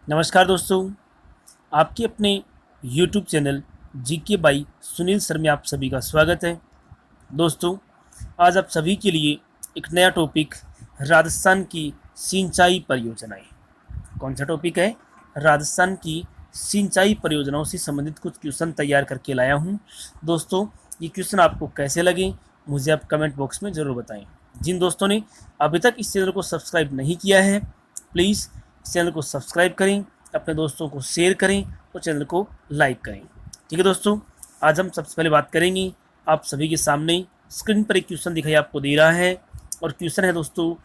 नमस्कार दोस्तों, आपके अपने YouTube channel GK by Sunil sir में आप सभी का स्वागत है। दोस्तों, आज आप सभी के लिए एक नया टॉपिक राजस्थान की सिंचाई परियोजनाएं। कौन सा टॉपिक है? राजस्थान की सिंचाई परियोजनाओं से संबंधित कुछ क्वेश्चन तैयार करके लाया हूं। दोस्तों, ये क्वेश्चन आपको कैसे लगे मुझे आप कमेंट बॉक्स में ज़रूर बताएं। जिन दोस्तों ने अभी तक इस चैनल को सब्सक्राइब नहीं किया है, प्लीज़ इस चैनल को सब्सक्राइब करें, अपने दोस्तों को शेयर करें और चैनल को लाइक करें। ठीक है दोस्तों, आज हम सबसे पहले बात करेंगे। आप सभी के सामने स्क्रीन पर एक क्वेश्चन दिखाई आपको दे रहा है और क्वेश्चन है दोस्तों,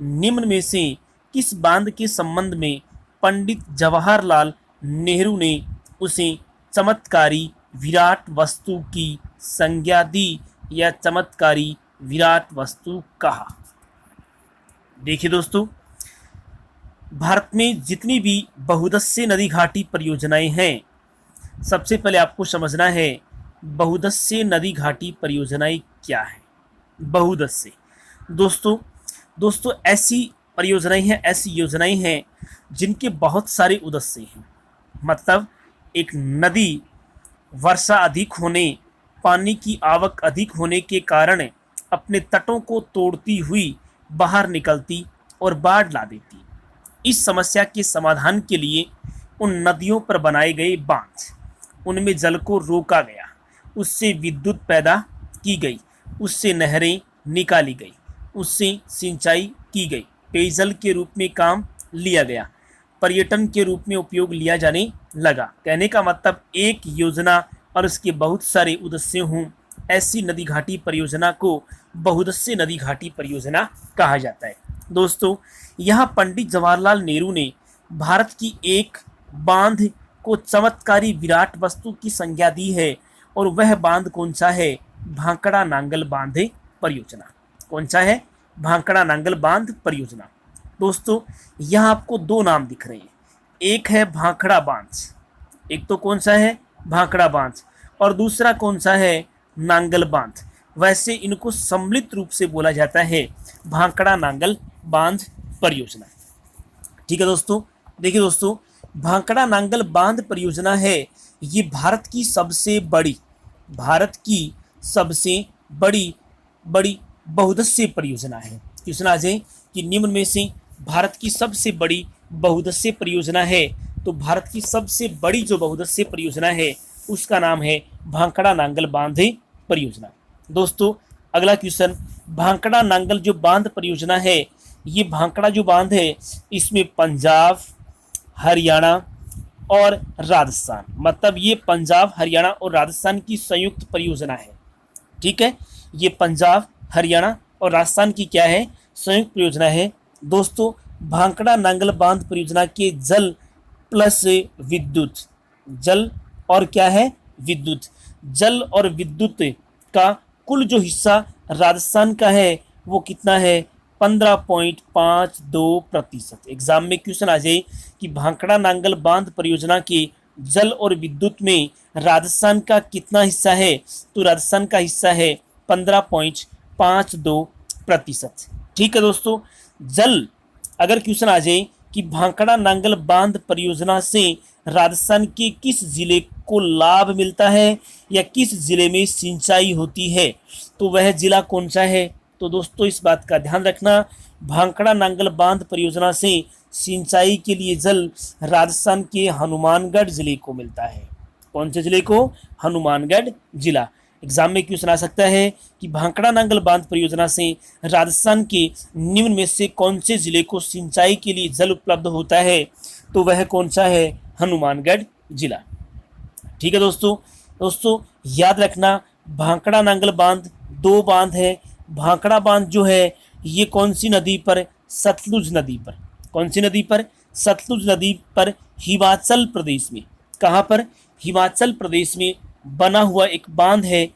निम्न में से किस बांध के संबंध में पंडित जवाहरलाल नेहरू ने उसे चमत्कारी विराट वस्तु की संज्ञा दी या चमत्कारी विराट वस्तु कहा? देखिए दोस्तों, भारत में जितनी भी बहुउद्देश्यीय नदी घाटी परियोजनाएं हैं, सबसे पहले आपको समझना है बहुउद्देश्यीय नदी घाटी परियोजनाएं क्या है। बहुउद्देश्यीय दोस्तों ऐसी परियोजनाएं हैं, ऐसी योजनाएं हैं जिनके बहुत सारे उद्देश्य हैं। मतलब एक नदी वर्षा अधिक होने, पानी की आवक अधिक होने के कारण अपने तटों को तोड़ती हुई बाहर निकलती और बाढ़ ला देती। इस समस्या के समाधान के लिए उन नदियों पर बनाए गए बांध, उनमें जल को रोका गया, उससे विद्युत पैदा की गई, उससे नहरें निकाली गई, उससे सिंचाई की गई, पेयजल के रूप में काम लिया गया, पर्यटन के रूप में उपयोग लिया जाने लगा। कहने का मतलब एक योजना और उसके बहुत सारे उद्देश्य हों, ऐसी नदी घाटी परियोजना को बहुउद्देश्यीय नदी घाटी परियोजना कहा जाता है। दोस्तों, यहाँ पंडित जवाहरलाल नेहरू ने भारत की एक बांध को चमत्कारी विराट वस्तु की संज्ञा दी है और वह बांध कौन सा है? भांकड़ा नांगल बांध परियोजना। कौन सा है? भांकड़ा नांगल बांध परियोजना। दोस्तों, यहाँ आपको दो नाम दिख रहे हैं, एक है भांकड़ा बांध, एक तो कौन सा है? भांकड़ा बांध, और दूसरा कौन सा है? नांगल बांध। वैसे इनको सम्मिलित रूप से बोला जाता है भांकड़ा नांगल बांध परियोजना। ठीक है दोस्तों, देखिए दोस्तों, भांकड़ा नांगल बांध परियोजना है, ये भारत की सबसे बड़ी बड़ी बहुउद्देश्यीय परियोजना है। क्वेश्चन आ जाए कि निम्न में से भारत की सबसे बड़ी बहुउद्देश्यीय परियोजना है, तो भारत की सबसे बड़ी जो बहुउद्देश्यीय परियोजना है उसका नाम है भांकड़ा नांगल बांध परियोजना। दोस्तों, अगला क्वेश्चन, भांकड़ा नांगल जो बांध परियोजना है, ये भांकड़ा जो बांध है इसमें पंजाब, हरियाणा और राजस्थान, मतलब ये पंजाब, हरियाणा और राजस्थान की संयुक्त परियोजना है। ठीक है, ये पंजाब, हरियाणा और राजस्थान की क्या है? संयुक्त परियोजना है। दोस्तों, भांकड़ा नांगल बांध परियोजना के जल प्लस विद्युत, जल और क्या है? विद्युत। जल और विद्युत का कुल जो हिस्सा राजस्थान का है वो कितना है? 15.52%। एग्जाम में क्वेश्चन आ जाए कि भांकड़ा नांगल बांध परियोजना के जल और विद्युत में राजस्थान का कितना हिस्सा है, तो राजस्थान का हिस्सा है 15.52%। ठीक है दोस्तों, जल अगर क्वेश्चन आ जाए कि भांकड़ा नांगल बांध परियोजना से राजस्थान के किस जिले को लाभ मिलता है या किस जिले में सिंचाई होती है, तो वह जिला कौन सा है? तो दोस्तों, इस बात का ध्यान रखना, भांकड़ा नांगल बांध परियोजना से सिंचाई के लिए जल राजस्थान के हनुमानगढ़ जिले को मिलता है। कौन से जिले को? हनुमानगढ़ जिला। एग्जाम में क्वेश्चन आ सकता है कि भांकड़ा नांगल बांध परियोजना से राजस्थान के निम्न में से कौन से जिले को सिंचाई के लिए जल उपलब्ध होता है, तो वह कौन सा है? हनुमानगढ़ जिला। ठीक है दोस्तों, याद रखना, भांकड़ा नांगल बांध दो बांध है। भांकड़ा बांध जो है ये कौन सी नदी पर? सतलुज नदी पर। कौन सी नदी पर? सतलुज नदी पर, हिमाचल प्रदेश में। कहाँ पर? हिमाचल प्रदेश में बना हुआ एक बांध है।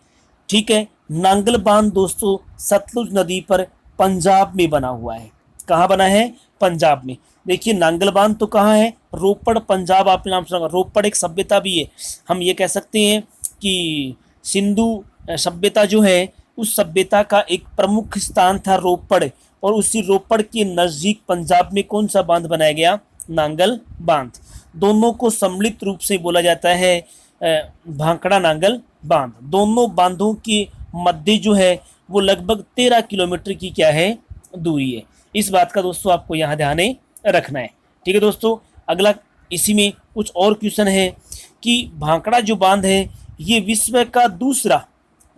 ठीक है, नांगल बांध दोस्तों सतलुज नदी पर पंजाब में बना हुआ है। कहाँ बना है? पंजाब में। देखिए, नांगल बांध तो कहाँ है? रोपड़, पंजाब। आपने नाम सुना, रोपड़ एक सभ्यता भी है। हम ये कह सकते हैं कि सिंधु सभ्यता जो है उस सभ्यता का एक प्रमुख स्थान था रोपड़, और उसी रोपड़ के नज़दीक पंजाब में कौन सा बांध बनाया गया? नांगल बांध। दोनों को सम्मिलित रूप से बोला जाता है भांकड़ा नांगल बांध। दोनों बांधों के मध्य जो है वो लगभग 13 किलोमीटर की क्या है दूरी है। इस बात का दोस्तों आपको यहाँ ध्यान रखना है। ठीक है दोस्तों, अगला इसी में कुछ और क्वेश्चन है कि भांकड़ा जो बांध है ये विश्व का दूसरा,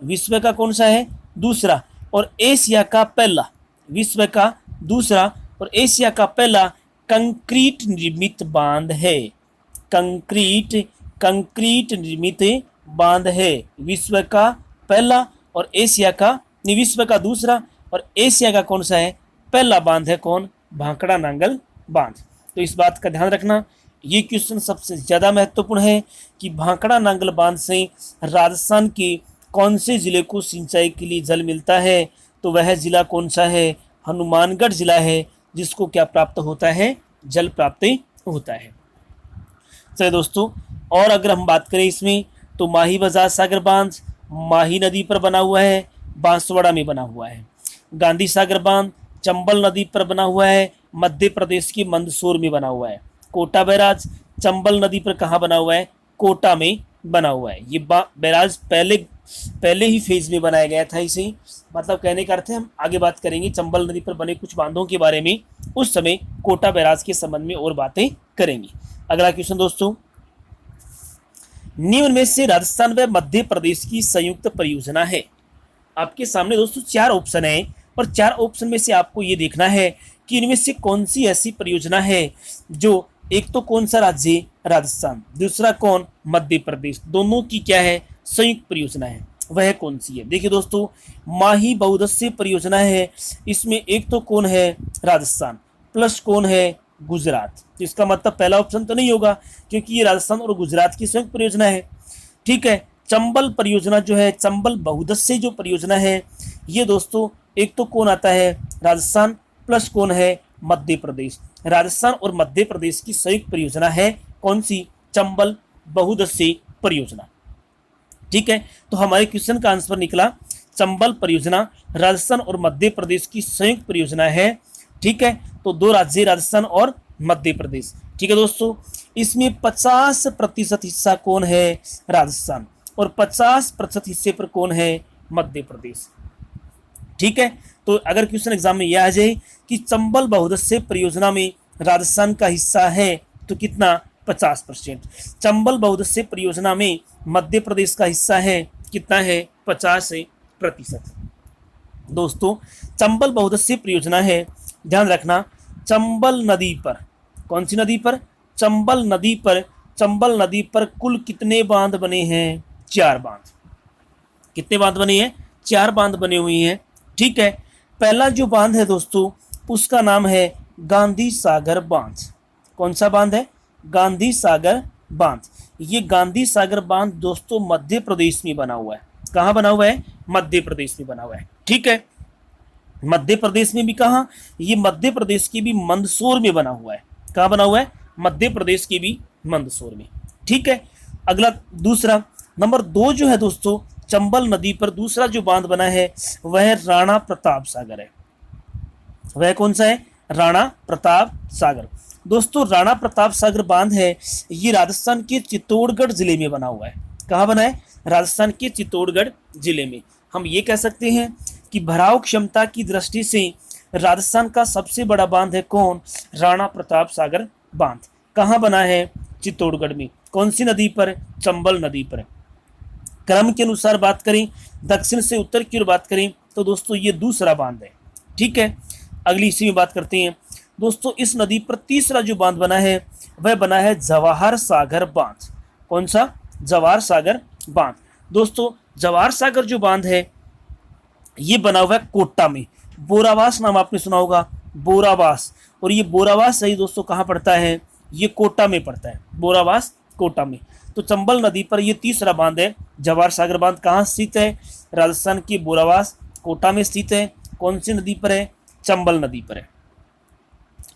विश्व का कौन सा है दूसरा, और एशिया का पहला, विश्व का दूसरा और एशिया का पहला कंक्रीट निर्मित बांध है। कंक्रीट निर्मित बांध है, विश्व का पहला और एशिया का, विश्व का दूसरा और एशिया का कौन सा है पहला बांध है, कौन, भांकड़ा नांगल बांध। तो इस बात का ध्यान रखना, ये क्वेश्चन सबसे ज़्यादा महत्वपूर्ण है कि भांकड़ा नांगल बांध से राजस्थान के कौन से ज़िले को सिंचाई के लिए जल मिलता है, तो वह ज़िला कौन सा है, हनुमानगढ़ ज़िला है, जिसको क्या प्राप्त होता है, जल प्राप्त होता है। चलिए दोस्तों, और अगर हम बात करें इसमें तो माही बजाज सागर बांध माही नदी पर बना हुआ है, बांसवाड़ा में बना हुआ है। गांधी सागर बांध चंबल नदी पर बना हुआ है, मध्य प्रदेश के मंदसौर में बना हुआ है। कोटा बैराज चंबल नदी पर कहाँ बना हुआ है, कोटा में बना हुआ है। ये बैराज पहले ही फेज में बनाया गया था। इसे मतलब कहने का अर्थ है, हम आगे बात करेंगे चंबल नदी पर बने कुछ बांधों के बारे में, उस समय कोटा बैराज के संबंध में और बातें करेंगे। अगला क्वेश्चन दोस्तों, निम्न में से राजस्थान व मध्य प्रदेश की संयुक्त परियोजना है। आपके सामने दोस्तों 4 ऑप्शन है और 4 ऑप्शन में से आपको ये देखना है कि इनमें से कौन सी ऐसी परियोजना है जो, एक तो कौन सा राज्य राजस्थान, दूसरा कौन मध्य प्रदेश, दोनों की क्या है संयुक्त परियोजना है, वह कौन सी है। देखिए दोस्तों, माही बहुउद्देश्यीय परियोजना है, इसमें एक तो कौन है राजस्थान प्लस कौन है गुजरात। तो इसका मतलब पहला ऑप्शन तो नहीं होगा क्योंकि ये राजस्थान और गुजरात की संयुक्त परियोजना है। ठीक है, चंबल परियोजना जो है, चंबल बहुउद्देश्यीय जो परियोजना है, ये दोस्तों एक तो कौन आता है राजस्थान प्लस कौन है मध्य प्रदेश। राजस्थान और मध्य प्रदेश की संयुक्त परियोजना है कौन सी, चंबल बहुउद्देश्यीय परियोजना। ठीक है, तो हमारे क्वेश्चन का आंसर निकला चंबल परियोजना राजस्थान और मध्य प्रदेश की संयुक्त परियोजना है। ठीक है, तो 2 राज्य राजस्थान और मध्य प्रदेश। ठीक है दोस्तों, इसमें 50% हिस्सा कौन है राजस्थान और 50% हिस्से पर कौन है मध्य प्रदेश। ठीक है, तो अगर क्वेश्चन एग्जाम में यह आ जाए कि चंबल बहुउद्देश्यीय परियोजना में राजस्थान का हिस्सा है तो कितना 50%, चंबल बहुउद्देश्यीय परियोजना में मध्य प्रदेश का हिस्सा है कितना है 50%। दोस्तों, चंबल बहुउद्देश्यीय परियोजना है, ध्यान रखना, चंबल नदी पर, कौन सी नदी पर, चंबल नदी पर, चंबल नदी पर कुल कितने बांध बने हैं, 4 बांध। कितने बांध बने हैं, 4 बांध बने हुए हैं। ठीक है, पहला जो बांध है दोस्तों उसका नाम है गांधी सागर बांध। कौन सा बांध है, गांधी सागर बांध। ये गांधी सागर बांध दोस्तों मध्य प्रदेश में बना हुआ है। कहाँ बना हुआ है, मध्य प्रदेश में बना हुआ है। ठीक है, मध्य प्रदेश में भी कहाँ, ये मध्य प्रदेश के भी मंदसौर में बना हुआ है। कहाँ बना हुआ है, मध्य प्रदेश के भी मंदसौर में। ठीक है, अगला दूसरा नंबर 2 जो है दोस्तों, चंबल नदी पर दूसरा जो बांध बना है वह राणा प्रताप सागर है। वह कौन सा है, राणा प्रताप सागर। दोस्तों, राणा प्रताप सागर बांध है, ये राजस्थान के चित्तौड़गढ़ जिले में बना हुआ है। कहाँ बना है, राजस्थान के चित्तौड़गढ़ जिले में। हम ये कह सकते हैं कि भराव क्षमता की दृष्टि से राजस्थान का सबसे बड़ा बांध है कौन, राणा प्रताप सागर बांध। कहाँ बना है, चित्तौड़गढ़ में। कौन सी नदी पर, चंबल नदी पर। क्रम के अनुसार बात करें, दक्षिण से उत्तर की ओर बात करें तो दोस्तों ये दूसरा बांध है। ठीक है, अगली इसी में बात करते हैं दोस्तों, इस नदी पर तीसरा जो बांध बना है वह बना है जवाहर सागर बांध। कौन सा, जवाहर सागर बांध। दोस्तों, जवाहर सागर जो बांध है ये बना हुआ है कोटा में। बोरावास नाम आपने सुना होगा, बोरावास, और ये बोरावास सही दोस्तों कहाँ पड़ता है, ये कोटा में पड़ता है, बोरावास कोटा में। तो चंबल नदी पर ये तीसरा बांध है, जवाहर सागर बांध कहाँ स्थित है, राजस्थान की बोरावास कोटा में स्थित है। कौन सी नदी पर है, चंबल नदी पर है।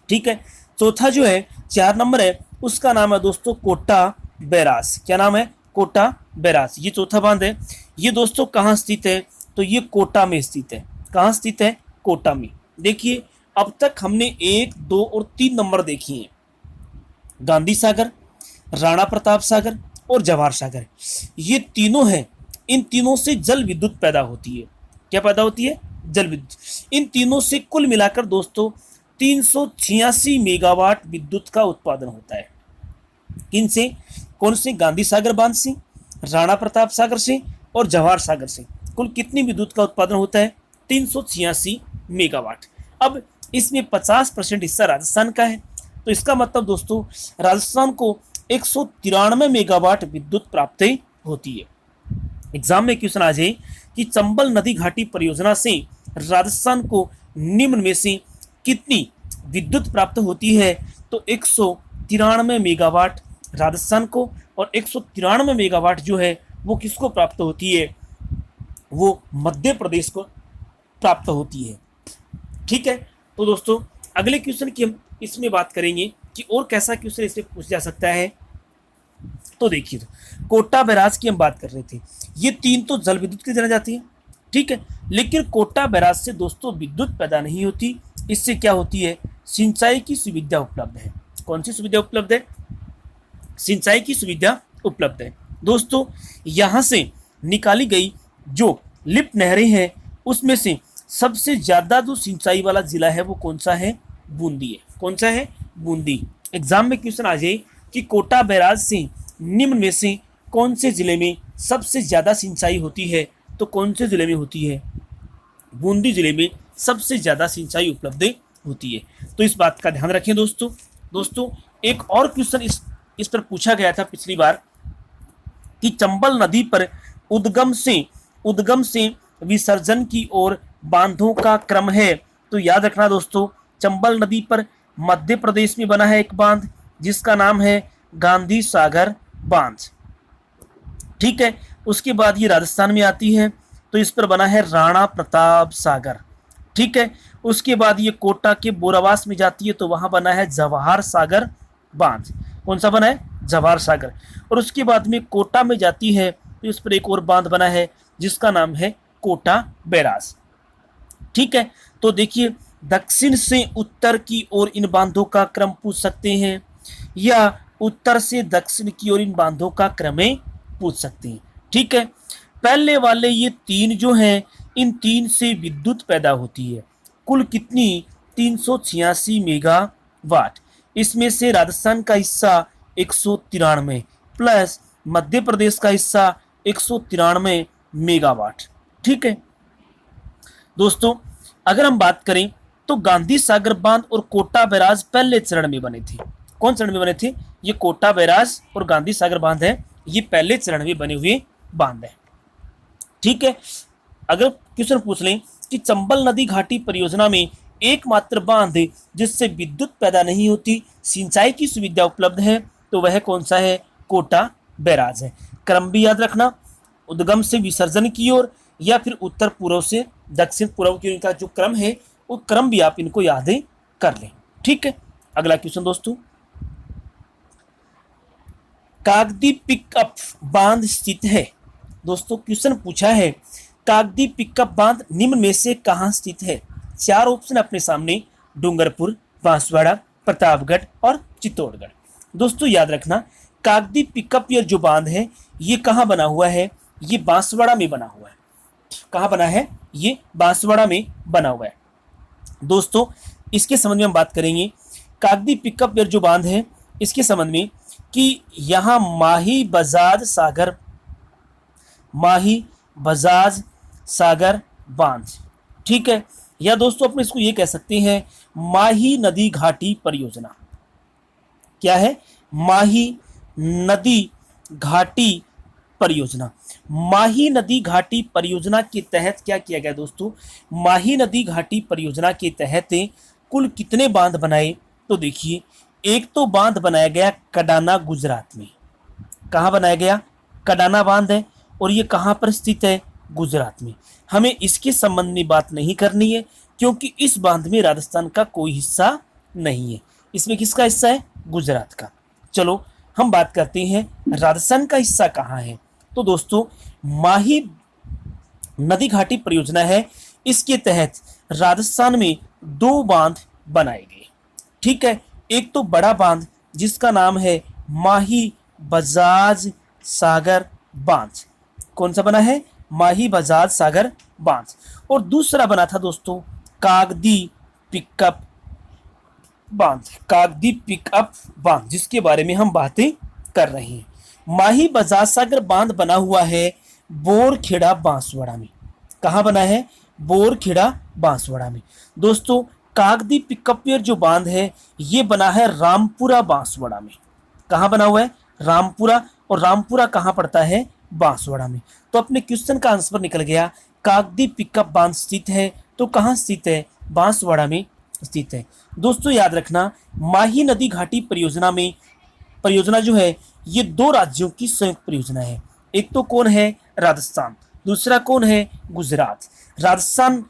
ठीक है, चौथा जो है 4 नंबर है उसका नाम है दोस्तों कोटा बैराज। क्या नाम है, कोटा बैराज। ये चौथा बांध है, ये दोस्तों कहाँ स्थित है, तो ये कोटा में स्थित है। कहाँ स्थित है, कोटा में। देखिए, अब तक हमने 1, 2 और 3 नंबर देखी हैं, गांधी सागर, राणा प्रताप सागर और जवाहर सागर, ये तीनों हैं। इन तीनों से जल विद्युत पैदा होती है। क्या पैदा होती है? जल विद्युत। इन तीनों से कुल मिलाकर दोस्तों 386 मेगावाट विद्युत का उत्पादन होता है। किन से? कौन से? गांधी सागर बांध से, राणा प्रताप सागर से और जवाहर सागर से। कुल कितनी विद्युत का उत्पादन होता है? 386 मेगावाट। अब इसमें 50% हिस्सा राजस्थान का है, तो इसका मतलब दोस्तों राजस्थान को 193 मेगावाट विद्युत प्राप्त होती है। एग्जाम में क्वेश्चन आ जाए कि चंबल नदी घाटी परियोजना से राजस्थान को निम्न में से कितनी विद्युत प्राप्त होती है, तो 193 मेगावाट राजस्थान को और 193 मेगावाट जो है वो किसको प्राप्त होती है? वो मध्य प्रदेश को प्राप्त होती है। ठीक है, तो दोस्तों अगले क्वेश्चन की हम इसमें बात करेंगे कि और कैसा क्वेश्चन इसमें पूछा जा सकता है। तो देखिए, तो कोटा बैराज की हम बात कर रहे थे। ये तीन तो जल विद्युत की जानी जाती है, ठीक है, लेकिन कोटा बैराज से दोस्तों विद्युत पैदा नहीं होती। इससे क्या होती है? सिंचाई की सुविधा उपलब्ध है। कौन सी सुविधा उपलब्ध है? सिंचाई की सुविधा उपलब्ध है। दोस्तों यहाँ से निकाली गई जो लिफ्ट नहरें हैं उसमें से सबसे ज़्यादा जो सिंचाई वाला जिला है वो कौन सा है? बूंदी है। कौन सा है? बूंदी। एग्जाम में क्वेश्चन आ जाए कि कोटा बैराज से निम्न में से कौन से जिले में सबसे ज़्यादा सिंचाई होती है, तो कौन से जिले में होती है? बूंदी जिले में सबसे ज़्यादा सिंचाई उपलब्ध होती है। तो इस बात का ध्यान रखें दोस्तों। दोस्तों एक और क्वेश्चन इस पर पूछा गया था पिछली बार कि चंबल नदी पर उद्गम से विसर्जन की ओर बांधों का क्रम है। तो याद रखना दोस्तों, चंबल नदी पर मध्य प्रदेश में बना है एक बांध जिसका नाम है गांधी सागर बांध। ठीक है, उसके बाद ये राजस्थान में आती है तो इस पर बना है राणा प्रताप सागर। ठीक है, उसके बाद ये कोटा के बोरावास में जाती है तो वहां बना है जवाहर सागर बांध। कौन सा बना है? जवाहर सागर। और उसके बाद में कोटा में जाती है तो इस पर एक और बांध बना है जिसका नाम है कोटा बैराज। ठीक है, तो देखिए दक्षिण से उत्तर की ओर इन बांधों का क्रम पूछ सकते हैं या उत्तर से दक्षिण की ओर इन बांधों का क्रम पूछ सकते हैं। ठीक है, पहले वाले ये तीन जो हैं इन तीन से विद्युत पैदा होती है। कुल कितनी? 386 मेगावाट। इसमें से राजस्थान का हिस्सा 193 प्लस मध्य प्रदेश का हिस्सा 193 मेगावाट। ठीक है दोस्तों, अगर हम बात करें तो गांधी सागर बांध और कोटा बैराज पहले चरण में बने थे। कौन चरण में बने थे? ये कोटा बैराज और गांधी सागर बांध है, ये पहले चरण में बने हुए बांध है। ठीक है, अगर क्वेश्चन पूछ लें कि चंबल नदी घाटी परियोजना में एकमात्र बांध जिससे विद्युत पैदा नहीं होती, सिंचाई की सुविधा उपलब्ध है, तो वह कौन सा है? कोटा बैराज है। क्रम भी याद रखना, उद्गम से विसर्जन की ओर या फिर उत्तर पूर्व से दक्षिण पूर्व की इनका जो क्रम है वो क्रम भी आप इनको याद कर लें। ठीक है, अगला क्वेश्चन दोस्तों, कागदी पिकअप बांध स्थित है। दोस्तों क्वेश्चन पूछा है कागदी पिकअप बांध निम्न में से कहाँ स्थित है? चार ऑप्शन अपने सामने, डूंगरपुर, बांसवाड़ा, प्रतापगढ़ और चित्तौड़गढ़। दोस्तों याद रखना, कागदी पिकअप ये जो बांध है ये कहाँ बना हुआ है? ये बांसवाड़ा में बना हुआ है। कहाँ बना है? ये बांसवाड़ा में बना हुआ है। दोस्तों इसके संबंध में हम बात करेंगे कागदी पिकअप जो बांध है इसके संबंध में कि यहाँ माही बजाज सागर बांध। ठीक है, या दोस्तों अपने इसको ये कह सकते हैं माही नदी घाटी परियोजना। क्या है? माही नदी घाटी परियोजना। माही नदी घाटी परियोजना के तहत क्या किया गया दोस्तों? माही नदी घाटी परियोजना के तहत कुल कितने बांध बनाए? तो देखिए, एक तो बांध बनाया गया कडाना गुजरात में। कहाँ बनाया गया? कडाना बांध है और ये कहाँ पर स्थित है? गुजरात में। हमें इसके संबंध में बात नहीं करनी है क्योंकि इस बांध में राजस्थान का कोई हिस्सा नहीं है। इसमें किसका हिस्सा है? गुजरात का। चलो हम बात करते हैं राजस्थान का हिस्सा कहाँ है। तो दोस्तों माही नदी घाटी परियोजना है, इसके तहत राजस्थान में दो बांध बनाए गए। ठीक है, एक तो बड़ा बांध जिसका नाम है माही बजाज सागर बांध। कौन सा बना है? माही बजाज सागर बांध। और दूसरा बना था दोस्तों कागदी पिकअप बांध, कागदी पिकअप बांध, जिसके बारे में हम बातें कर रहे हैं। माही बजाज सागर बांध बना हुआ है बोरखेड़ा बांसवाड़ा में। कहाँ बना है? बोरखेड़ा बांसवाड़ा में। दोस्तों कागदी पिकअपियर जो बांध है ये बना है रामपुरा बांसवाड़ा में। कहाँ बना हुआ है? रामपुरा। और रामपुरा कहाँ पड़ता है? बांसवाड़ा में। तो अपने क्वेश्चन का आंसर निकल गया, कागदी पिकअप बांध स्थित है तो कहाँ स्थित है? बांसवाड़ा में स्थित है। दोस्तों याद रखना, माही नदी घाटी परियोजना जो है ये दो राज्यों की संयुक्त परियोजना है। एक तो कौन है? राजस्थान, दूसरा कौन है? गुजरात। राजस्थान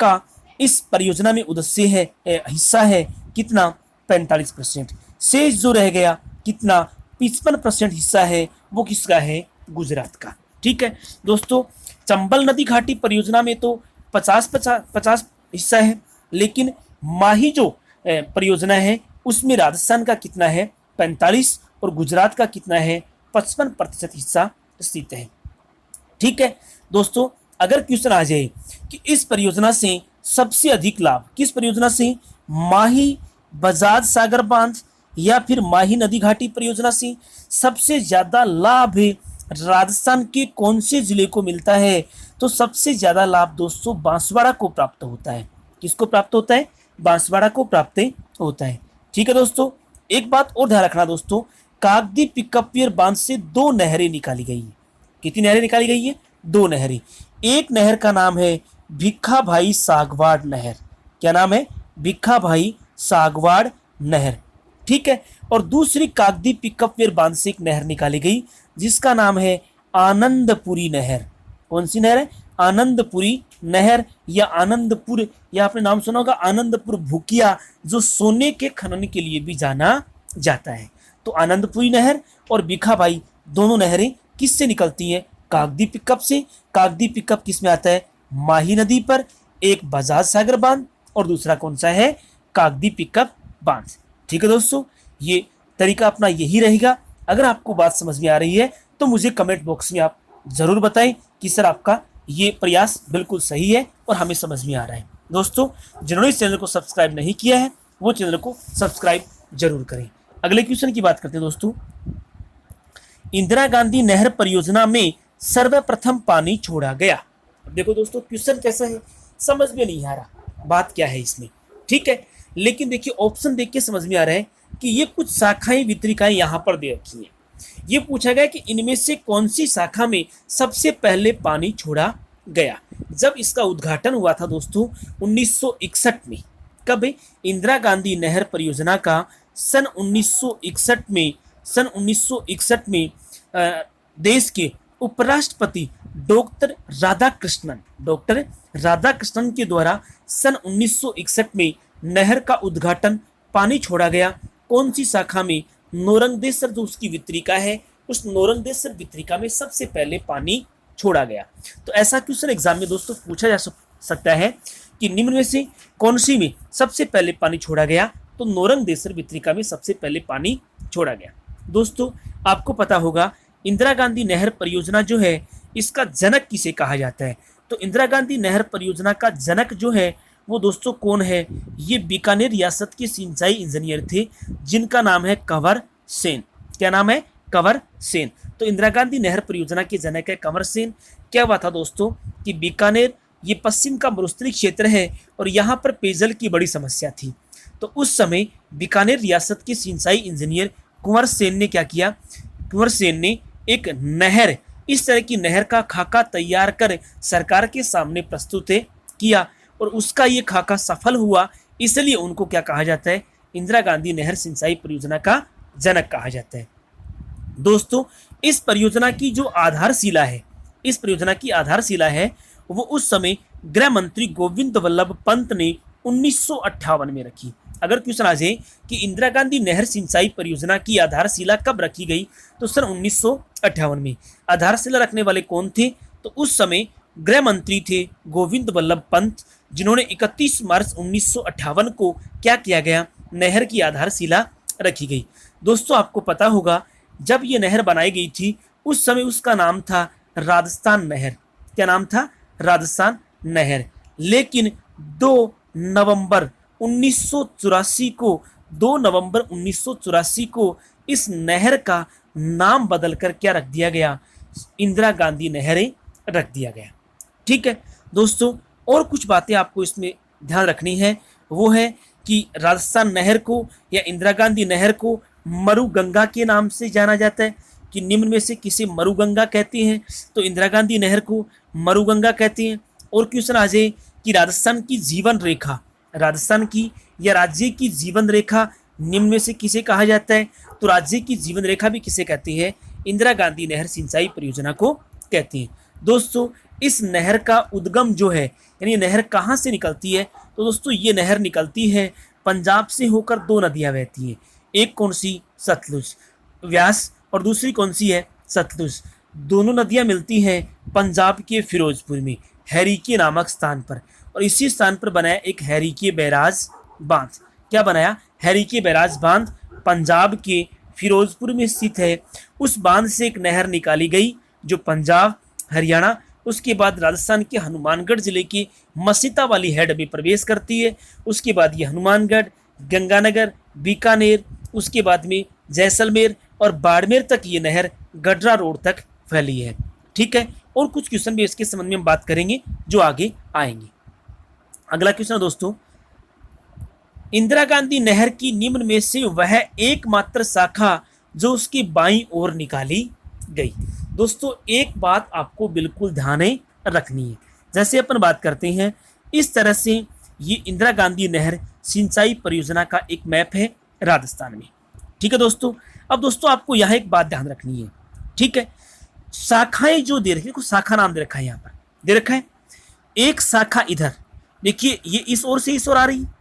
का इस परियोजना में उद्देश्य है हिस्सा है कितना? 45%। शेष जो रह गया कितना? 55% हिस्सा है वो किसका है? गुजरात का। ठीक है दोस्तों, चंबल नदी घाटी परियोजना में तो 50 हिस्सा है, लेकिन माही जो परियोजना है उसमें राजस्थान का कितना है? 45, और गुजरात का कितना है? 55% हिस्सा स्थित है। ठीक है दोस्तों, अगर क्वेश्चन आ जाए कि इस परियोजना से सबसे अधिक लाभ किस परियोजना से? माही बजाज सागर बांध या फिर माही नदी घाटी परियोजना से सबसे ज्यादा लाभ राजस्थान के कौन से जिले को मिलता है? तो सबसे ज्यादा लाभ दोस्तों बांसवाड़ा को प्राप्त होता है। किसको प्राप्त होता है? बांसवाड़ा को प्राप्त होता है। ठीक है दोस्तों, एक बात और ध्यान रखना दोस्तों, कागदी पिकअपियर बांध से दो नहरें निकाली गई है। कितनी नहरें निकाली गई है? दो नहरें। एक नहर का नाम है भिक्खा भाई सागवाड़ नहर। क्या नाम है? भिक्खा भाई सागवाड़ नहर। ठीक है, और दूसरी कागदी पिकअपियर बांध से एक नहर निकाली गई जिसका नाम है आनंदपुरी नहर। कौन सी नहर है? आनंदपुरी नहर या आनंदपुर, या आपने नाम सुना होगा आनंदपुर भूकिया, जो सोने के खनन के लिए भी जाना जाता है। तो आनंदपुरी नहर और भिक्खा भाई दोनों नहरें किससे निकलती हैं? कागदी पिकअप से। कागदी पिकअप किस में आता है? माही नदी पर। एक बजाज सागर बांध और दूसरा कौन सा है? कागदी पिकअप बांध। ठीक है दोस्तों, ये तरीका अपना यही रहेगा। अगर आपको बात समझ में आ रही है तो मुझे कमेंट बॉक्स में आप जरूर बताएं कि सर आपका ये प्रयास बिल्कुल सही है और हमें समझ में आ रहा है। दोस्तों जिन्होंने इस चैनल को सब्सक्राइब नहीं किया है वो चैनल को सब्सक्राइब जरूर करें। अगले क्वेश्चन की बात करते हैं दोस्तों, इंदिरा गांधी नहर परियोजना में सर्वप्रथम पानी छोड़ा गया। अब देखो दोस्तों क्वेश्चन कैसा है, समझ में नहीं आ रहा बात क्या है इसमें। ठीक है, लेकिन देखिए ऑप्शन देख के समझ में आ रहा है कि ये कुछ शाखाएं वितरिकाएं यहाँ पर दे रखी हैं। ये पूछा गया कि इनमें से कौन सी शाखा में सबसे पहले पानी छोड़ा गया। जब इसका उद्घाटन हुआ था दोस्तों 1961 में। कब? इंदिरा गांधी नहर परियोजना का सन 1961 में देश के उपराष्ट्रपति डॉक्टर राधाकृष्णन के द्वारा सन 1961 में नहर का उद्घाटन, पानी छोड़ा गया। कौन सी शाखा में? नोरंगदेसर जो उसकी वितरिका है, उस नोरंगदेसर वितरिका में सबसे पहले पानी छोड़ा गया। तो ऐसा क्वेश्चन एग्जाम में दोस्तों पूछा जा सकता है कि निम्न में से कौन सी में सबसे पहले पानी छोड़ा गया? तो नोरंगदेसर वितरिका में सबसे पहले पानी छोड़ा गया। दोस्तों आपको पता होगा इंदिरा गांधी नहर परियोजना जो है इसका जनक किसे कहा जाता है? तो इंदिरा गांधी नहर परियोजना का जनक जो है वो दोस्तों कौन है? ये बीकानेर रियासत के सिंचाई इंजीनियर थे जिनका नाम है कंवर सेन। क्या नाम है? कंवर सेन। तो इंदिरा गांधी नहर परियोजना के जनक है कंवर सेन। क्या हुआ था दोस्तों कि बीकानेर ये पश्चिम का मरुस्थलीय क्षेत्र है और यहाँ पर पेयजल की बड़ी समस्या थी। तो उस समय बीकानेर रियासत के सिंचाई इंजीनियर कुंवर सेन ने क्या किया? कुंवर सेन ने एक नहर, इस तरह की नहर का खाका तैयार कर सरकार के सामने प्रस्तुत किया और उसका ये खाका सफल हुआ, इसलिए उनको क्या कहा जाता है? इंदिरा गांधी नहर सिंचाई परियोजना का जनक कहा जाता है। दोस्तों इस परियोजना की जो आधारशिला है, वो उस समय गृह मंत्री गोविंद वल्लभ पंत ने 1958 में रखी। अगर क्वेश्चन आ जाए कि इंदिरा गांधी नहर सिंचाई परियोजना की आधारशिला कब रखी गई, तो सन 1958 में। आधारशिला रखने वाले कौन थे? तो उस समय गृह मंत्री थे गोविंद वल्लभ पंत, जिन्होंने 31 मार्च 1958 को क्या किया गया? नहर की आधारशिला रखी गई। दोस्तों आपको पता होगा जब ये नहर बनाई गई थी उस समय उसका नाम था राजस्थान नहर। क्या नाम था? राजस्थान नहर। लेकिन 2 नवंबर 1984 को 2 नवंबर 1984 को इस नहर का नाम बदलकर क्या रख दिया गया? इंदिरा गांधी नहरें रख दिया गया। ठीक है दोस्तों, और कुछ बातें आपको इसमें ध्यान रखनी है। वो है कि राजस्थान नहर को या इंदिरा गांधी नहर को मरुगंगा के नाम से जाना जाता है कि निम्न में से किसे मरुगंगा कहते हैं, तो इंदिरा गांधी नहर को मरुगंगा कहते हैं। और क्वेश्चन आ जाए कि राजस्थान की जीवन रेखा, राजस्थान की या राज्य की जीवन रेखा निम्न में से किसे कहा जाता है, तो राज्य की जीवन रेखा भी किसे कहती है? इंदिरा गांधी नहर सिंचाई परियोजना को कहती है। दोस्तों, इस नहर का उद्गम जो है, यानी नहर कहाँ से निकलती है, तो दोस्तों ये नहर निकलती है पंजाब से होकर 2 नदियाँ बहती हैं। एक कौन सी? सतलुज व्यास, और दूसरी कौन सी है? सतलुज। दोनों नदियाँ मिलती हैं पंजाब के फिरोजपुर में हैरीके नामक स्थान पर, और इसी स्थान पर बनाया एक हैरीके बैराज बांध। क्या बनाया? हैरीके बैराज बांध पंजाब के फिरोजपुर में स्थित है। उस बांध से एक नहर निकाली गई जो पंजाब, हरियाणा, उसके बाद राजस्थान के हनुमानगढ़ जिले की मसीता वाली हेड में प्रवेश करती है। उसके बाद ये हनुमानगढ़, गंगानगर, बीकानेर, उसके बाद में जैसलमेर और बाड़मेर तक ये नहर गडरा रोड तक फैली है। ठीक है, और कुछ क्वेश्चन भी इसके संबंध में हम बात करेंगे जो आगे आएंगे। अगला क्वेश्चन है दोस्तों, इंदिरा गांधी नहर की निम्न में से वह एकमात्र शाखा जो उसकी बाईं ओर निकाली गई। दोस्तों, एक बात आपको बिल्कुल ध्यान रखनी है। जैसे अपन बात करते हैं इस तरह से ये इंदिरा गांधी नहर सिंचाई परियोजना का एक मैप है राजस्थान में। ठीक है दोस्तों, अब दोस्तों आपको यहाँ एक बात ध्यान रखनी है। ठीक है, शाखाएं जो दे रखी है, कुछ शाखा नाम दे रखा है, यहाँ पर दे रखा है एक शाखा इधर, देखिए ये इस ओर से इस ओर आ रही है,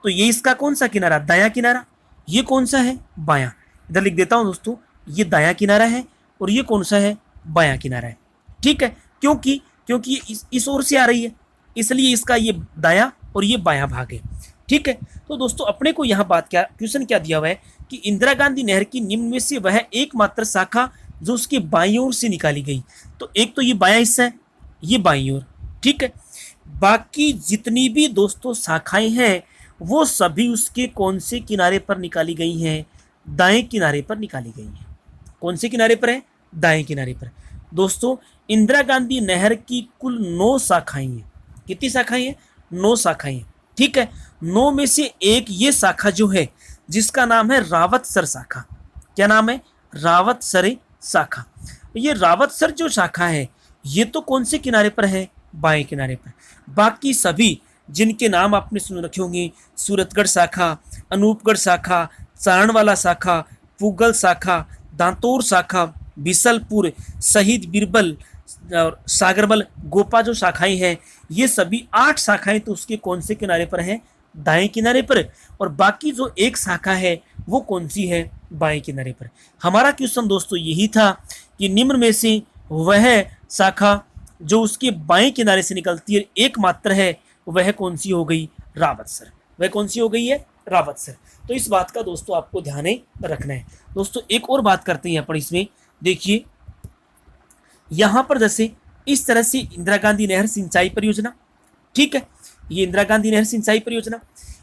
तो ये इसका कौन सा किनारा? दायां किनारा। ये कौन सा है? बायां। इधर लिख देता हूं दोस्तों, ये दायां किनारा है और ये कौन सा है? बायां किनारा है। ठीक है, क्योंकि क्योंकि ये इस ओर से आ रही है, इसलिए इसका ये दायां और ये बायां भाग है। ठीक है, तो दोस्तों अपने को यहाँ बात क्या क्वेश्चन क्या दिया हुआ है कि इंदिरा गांधी नहर की निम्न में से वह एकमात्र शाखा जो उसके बाईं ओर से निकाली गई। तो एक तो ये बायां हिस्सा है, ये बाईं ओर। ठीक है, बाकी जितनी भी दोस्तों शाखाएं हैं वो सभी उसके कौन से किनारे पर निकाली गई हैं? दाएं किनारे पर निकाली गई हैं। कौन से किनारे पर है? दाएं किनारे पर। दोस्तों, इंदिरा गांधी नहर की कुल 9 शाखाएं हैं। कितनी शाखाएं हैं? 9 शाखाएं हैं। ठीक है, 9 में से एक ये शाखा जो है जिसका नाम है रावतसर शाखा। क्या नाम है? रावतसर शाखा। ये रावतसर जो शाखा है ये तो कौन से किनारे पर है? बाएं किनारे पर। बाकी सभी जिनके नाम आपने सुन रखे होंगे, सूरतगढ़ शाखा, अनूपगढ़ शाखा, सारणवाला शाखा, पूगल शाखा, दांतोर शाखा, बिसलपुर, शहीद बीरबल और सागरबल, गोपा जो शाखाएं हैं ये सभी 8 शाखाएं तो उसके कौन से किनारे पर हैं? दाएं किनारे पर। और बाकी जो एक शाखा है वो कौन सी है? बाएं किनारे पर। हमारा क्वेश्चन दोस्तों यही था कि निम्न में से वह शाखा जो उसके बाएं किनारे से निकलती है एकमात्र है, वह कौन सी हो गई? रावतसर। वह कौन सी हो गई है? रावतसर। तो इस बात का दोस्तों आपको ध्यान रखना है। दोस्तों एक और बात करते हैं यहाँ पर, इसमें देखिए यहाँ पर जैसे इस तरह से इंदिरा गांधी नहर सिंचाई परियोजना। ठीक है, ये इंदिरा गांधी नहर सिंचाई परियोजना।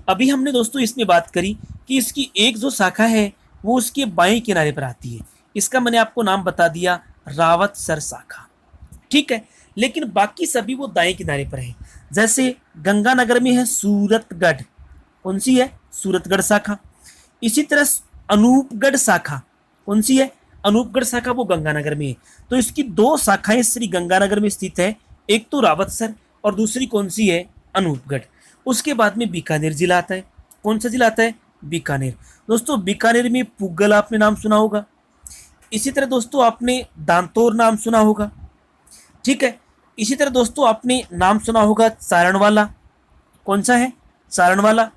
अभी हमने दोस्तों इसमें बात करी कि इसकी एक जो शाखा है वो उसके बाएं किनारे पर आती है, इसका मैंने आपको नाम बता दिया, रावतसर शाखा। ठीक है, लेकिन बाकी सभी वो दाएं किनारे पर है। जैसे गंगानगर में है सूरतगढ़, कौन सी है? सूरतगढ़ शाखा। इसी तरह अनूपगढ़ शाखा, कौन सी है? अनूपगढ़ शाखा, वो गंगानगर में है। तो इसकी 2 शाखाएं श्री गंगानगर में स्थित है, एक तो रावतसर और दूसरी कौन सी है? अनूपगढ़। उसके बाद में बीकानेर जिला आता है। कौन सा जिला आता है? बीकानेर। दोस्तों बीकानेर में पुगल आपने नाम सुना होगा। इसी तरह दोस्तों आपने दांतोर नाम सुना होगा। ठीक है, इसी तरह दोस्तों आपने नाम सुना होगा सारणवाला। कौन सा है? सारणवाला।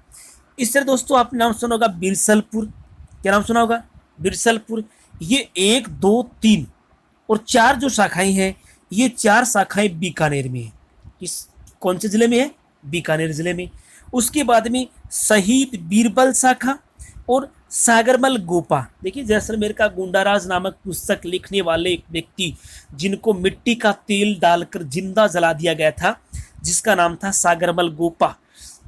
इस तरह दोस्तों आपने नाम सुना होगा बिरसलपुर। क्या नाम सुना होगा? बिरसलपुर। ये 1, 2, 3 और 4 जो शाखाएं हैं ये 4 शाखाएं बीकानेर में है। किस कौन से जिले में है? बीकानेर जिले में। उसके बाद में शहीद बीरबल शाखा और सागरमल गोपा, देखिए जैसलमेर का गुंडाराज नामक पुस्तक लिखने वाले एक व्यक्ति जिनको मिट्टी का तेल डालकर जिंदा जला दिया गया था, जिसका नाम था सागरमल गोपा।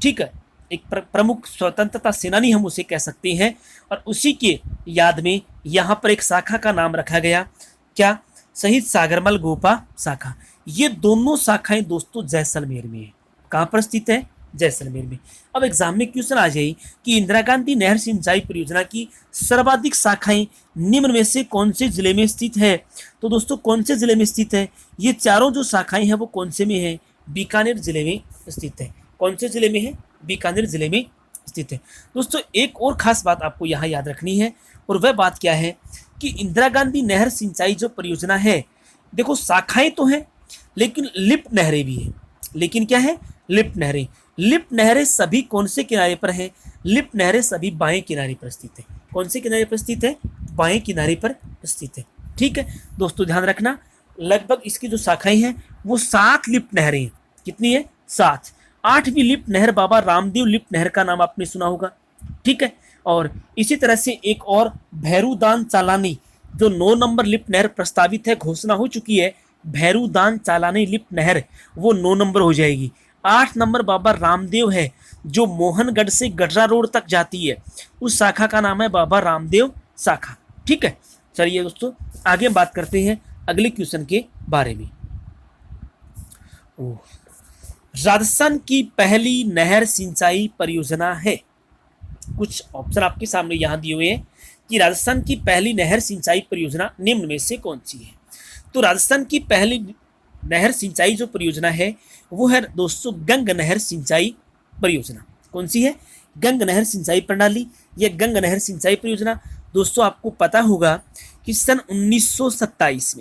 ठीक है, एक प्रमुख स्वतंत्रता सेनानी हम उसे कह सकते हैं, और उसी के याद में यहाँ पर एक शाखा का नाम रखा गया, क्या, शहीद सागरमल गोपा शाखा। ये दोनों शाखाएं दोस्तों जैसलमेर में है। कहाँ पर स्थित है? जैसलमेर में। अब एग्जाम में क्वेश्चन आ जाए कि इंदिरा गांधी नहर सिंचाई परियोजना की सर्वाधिक शाखाएं निम्न में से कौन से जिले में स्थित है? तो दोस्तों कौन से जिले में स्थित है? ये चारों जो शाखाएं हैं वो कौन से में है? बीकानेर जिले में स्थित है। कौन से जिले में है? बीकानेर जिले में स्थित है। दोस्तों एक और खास बात आपको यहाँ याद रखनी है, और वह बात क्या है कि इंदिरा गांधी नहर सिंचाई जो परियोजना है, देखो शाखाएं तो हैं लेकिन लिफ्ट नहरें भी हैं। लेकिन क्या है? लिफ्ट नहरें। लिफ्ट नहरें सभी कौन से किनारे पर हैं? लिफ्ट नहरें सभी बाएं किनारे पर स्थित है। कौन से किनारे पर स्थित है? बाएं किनारे पर स्थित है। ठीक है दोस्तों, ध्यान रखना, लगभग इसकी जो शाखाएं हैं वो 7 लिफ्ट नहरें हैं। कितनी है? 7। 8वीं लिफ्ट नहर बाबा रामदेव लिफ्ट नहर का नाम आपने सुना होगा। ठीक है, और इसी तरह से एक और भैरूदान चालानी, जो 9 नंबर लिफ्ट नहर प्रस्तावित है, घोषणा हो चुकी है, भैरूदान चालानी लिफ्ट नहर, वो 9 नंबर हो जाएगी। 8 नंबर बाबा रामदेव है, जो मोहनगढ़ से गडरा रोड तक जाती है, उस शाखा का नाम है बाबा रामदेव शाखा। ठीक है, चलिए दोस्तों आगे बात करते हैं अगले क्वेश्चन के बारे में। राजस्थान की पहली नहर सिंचाई परियोजना है। कुछ ऑप्शन आपके सामने यहाँ दिए हुए हैं कि राजस्थान की पहली नहर सिंचाई परियोजना निम्न में से कौन सी है? तो राजस्थान की पहली नहर सिंचाई जो परियोजना है वो है दोस्तों गंग नहर सिंचाई परियोजना। कौन सी है? गंग नहर सिंचाई प्रणाली या गंग नहर सिंचाई परियोजना। दोस्तों आपको पता होगा कि सन 1927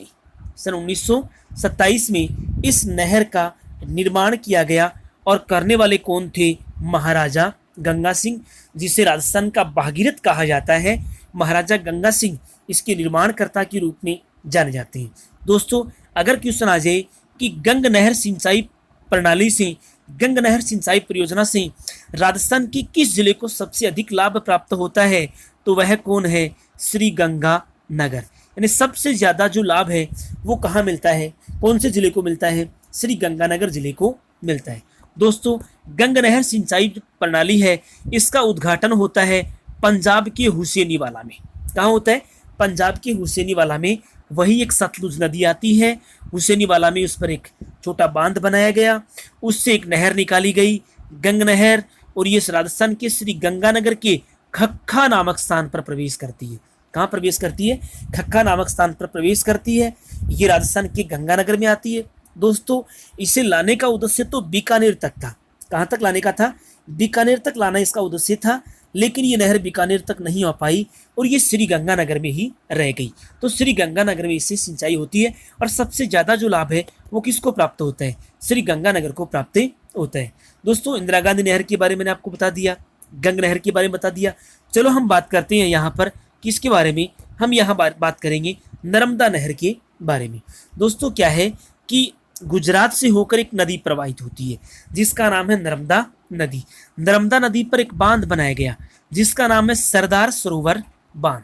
में इस नहर का निर्माण किया गया, और करने वाले कौन थे? महाराजा गंगा सिंह, जिसे राजस्थान का भागीरथ कहा जाता है। महाराजा गंगा सिंह इसके निर्माणकर्ता के रूप में जाने जाते हैं। दोस्तों अगर क्वेश्चन आ जाए कि गंग नहर सिंचाई प्रणाली से, गंग नहर सिंचाई परियोजना से राजस्थान के किस जिले को सबसे अधिक लाभ प्राप्त होता है, तो वह कौन है? श्री गंगानगर। यानी सबसे ज़्यादा जो लाभ है वो कहाँ मिलता है? कौन से जिले को मिलता है? श्री गंगानगर जिले को मिलता है। दोस्तों गंग नहर सिंचाई प्रणाली है, इसका उद्घाटन होता है पंजाब के हुसैनीवाला में। कहाँ होता है? पंजाब के हुसैनीवाला में। वही एक सतलुज नदी आती है, हुसैनीवाला में उस पर एक छोटा बांध बनाया गया, उससे एक नहर निकाली गई, गंग नहर, और ये राजस्थान के श्री गंगानगर के खक्खा नामक स्थान पर प्रवेश करती है। कहाँ प्रवेश करती है? खक्खा नामक स्थान पर प्रवेश करती है। ये राजस्थान के गंगानगर में आती है। दोस्तों इसे लाने का उद्देश्य तो बीकानेर तक था। कहाँ तक लाने का था? बीकानेर तक लाना इसका उद्देश्य था, लेकिन ये नहर बीकानेर तक नहीं आ पाई और ये श्री गंगानगर में ही रह गई। तो श्री गंगानगर में इससे सिंचाई होती है, और सबसे ज़्यादा जो लाभ है वो किसको प्राप्त होता है? श्री गंगानगर को प्राप्त होता है। दोस्तों इंदिरा गांधी नहर के बारे में मैंने आपको बता दिया, गंग नहर के बारे में बता दिया। चलो हम बात करते हैं यहाँ पर किसके बारे में? हम यहाँ बात करेंगे नर्मदा नहर के बारे में। दोस्तों क्या है कि गुजरात से होकर एक नदी प्रवाहित होती है जिसका नाम है नर्मदा नदी। नर्मदा नदी पर एक बांध बनाया गया जिसका नाम है सरदार सरोवर बांध।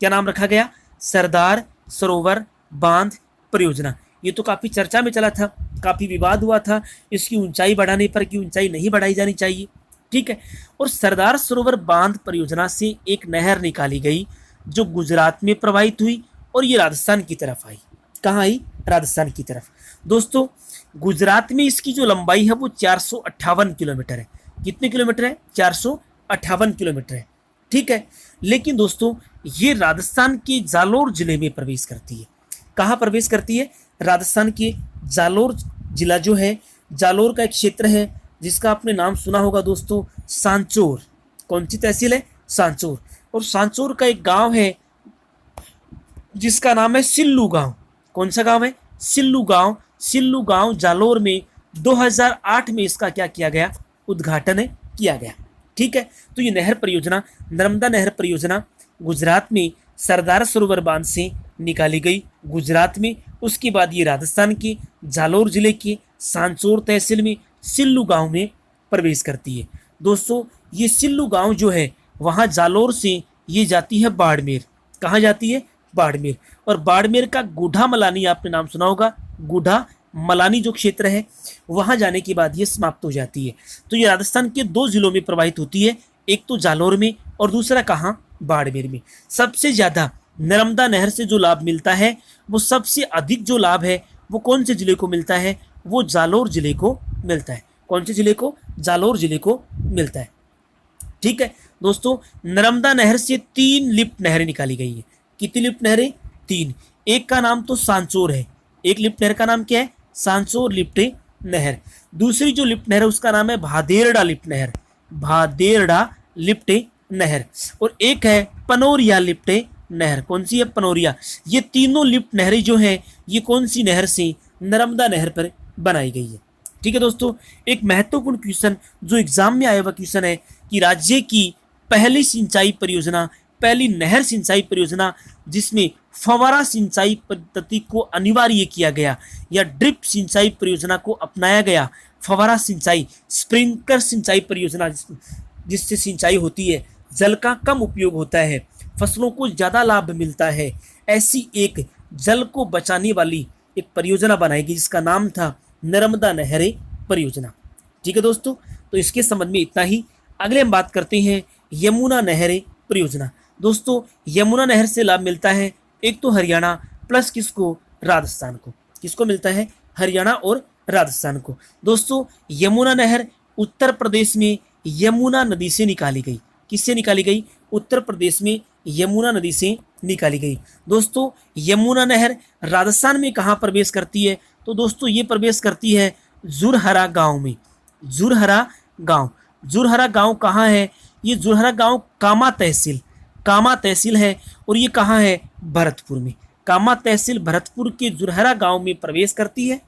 क्या नाम रखा गया? सरदार सरोवर बांध परियोजना। ये तो काफ़ी चर्चा में चला था, काफ़ी विवाद हुआ था इसकी ऊंचाई बढ़ाने पर कि ऊंचाई नहीं बढ़ाई जानी चाहिए। ठीक है, और सरदार सरोवर बांध परियोजना से एक नहर निकाली गई जो गुजरात में प्रवाहित हुई और ये राजस्थान की तरफ आई। कहाँ आई? राजस्थान की तरफ। दोस्तों गुजरात में इसकी जो लंबाई है वो 458 किलोमीटर है। कितने किलोमीटर है? 458 किलोमीटर है। ठीक है, लेकिन दोस्तों ये राजस्थान के जालोर जिले में प्रवेश करती है। कहाँ प्रवेश करती है? राजस्थान के जालोर जिला जो है, जालोर का एक क्षेत्र है जिसका आपने नाम सुना होगा दोस्तों, सांचौर। कौन सी तहसील है? सांचौर। और सांचौर का एक गांव है जिसका नाम है सिल्लू गांव। कौन सा गांव है? सिल्लू गांव। सिल्लू गांव जालोर में 2008 में इसका क्या किया गया? उद्घाटन किया गया। ठीक है, तो ये नहर परियोजना, नर्मदा नहर परियोजना गुजरात में सरदार सरोवर बांध से निकाली गई गुजरात में। उसके बाद ये राजस्थान के जालोर जिले के सांचौर तहसील में सिल्लू गांव में प्रवेश करती है। दोस्तों ये सिल्लू गांव जो है वहाँ जालोर से ये जाती है बाड़मेर। कहाँ जाती है? बाड़मेर। और बाड़मेर का गूढ़ा मलानी आपने नाम सुना होगा, गूढ़ा मलानी जो क्षेत्र है वहाँ जाने के बाद ये समाप्त हो जाती है। तो ये राजस्थान के 2 जिलों में प्रवाहित होती है, एक तो जालौर में और दूसरा कहाँ? बाड़मेर में। सबसे ज़्यादा नर्मदा नहर से जो लाभ मिलता है, वो सबसे अधिक जो लाभ है वो कौन से जिले को मिलता है? वो जालौर जिले को मिलता है। कौन से जिले को? जालौर जिले को मिलता है। ठीक है दोस्तों, नर्मदा नहर से 3 लिफ्ट नहरें निकाली गई है। कितनी लिफ्ट नहरें? 3। एक का नाम तो सांचोर है, एक लिफ्ट नहर का नाम क्या है? सांचोर लिफ्ट नहर। दूसरी जो लिफ्ट नहर है उसका नाम है भादेरडा लिफ्ट नहर, भादेरडा लिफ्ट नहर। और एक है पनोरिया लिफ्ट नहर। कौन सी है? पनोरिया। ये तीनों लिफ्ट नहरें जो हैं ये कौन सी नहर से? नर्मदा नहर पर बनाई गई है। ठीक है दोस्तों, एक महत्वपूर्ण क्वेश्चन जो एग्जाम में आया हुआ क्वेश्चन है कि राज्य की पहली सिंचाई परियोजना, पहली नहर सिंचाई परियोजना जिसमें फव्वारा सिंचाई पद्धति को अनिवार्य किया गया या ड्रिप सिंचाई परियोजना को अपनाया गया, फव्वारा सिंचाई, स्प्रिंकलर सिंचाई परियोजना जिससे सिंचाई होती है, जल का कम उपयोग होता है, फसलों को ज़्यादा लाभ मिलता है, ऐसी एक जल को बचाने वाली एक परियोजना बनाई गई जिसका नाम था नर्मदा नहर परियोजना। ठीक है दोस्तों, तो इसके संबंध में इतना ही। अगले हम बात करते हैं यमुना नहर परियोजना। दोस्तों यमुना नहर से लाभ मिलता है एक तो हरियाणा प्लस किसको? राजस्थान को। किसको मिलता है? हरियाणा और राजस्थान को। दोस्तों यमुना नहर उत्तर प्रदेश में यमुना नदी से निकाली गई। किससे निकाली गई? उत्तर प्रदेश में यमुना नदी से निकाली गई। दोस्तों यमुना नहर राजस्थान में कहाँ प्रवेश करती है? तो दोस्तों ये प्रवेश करती है जुरहरा गांव में। जुरहरा गांव, जुरहरा गांव कहाँ है? ये जुरहरा गांव कामा तहसील, कामा तहसील है और ये कहाँ है? भरतपुर में। कामा तहसील भरतपुर के जुरहरा गांव में प्रवेश करती है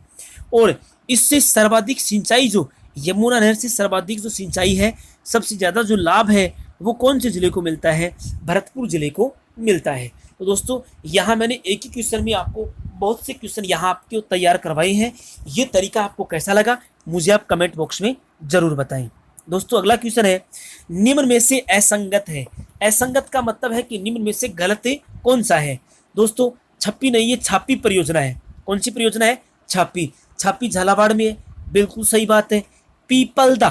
और इससे सर्वाधिक सिंचाई जो यमुना नहर से सर्वाधिक जो सिंचाई है, सबसे ज़्यादा जो लाभ है वो कौन से जिले को मिलता है? भरतपुर जिले को मिलता है। तो दोस्तों यहाँ मैंने एक ही क्वेश्चन में आपको बहुत से क्वेश्चन यहाँ आपके तैयार करवाए हैं। ये तरीका आपको कैसा लगा मुझे आप कमेंट बॉक्स में ज़रूर बताएं। दोस्तों अगला क्वेश्चन है, निम्न में से असंगत है। असंगत का मतलब है कि निम्न में से गलत कौन सा है? दोस्तों छप्पी नहीं, ये छापी परियोजना है। कौन सी परियोजना है? छापी। छापी झालावाड़ में है, बिल्कुल सही बात है। पीपलदा,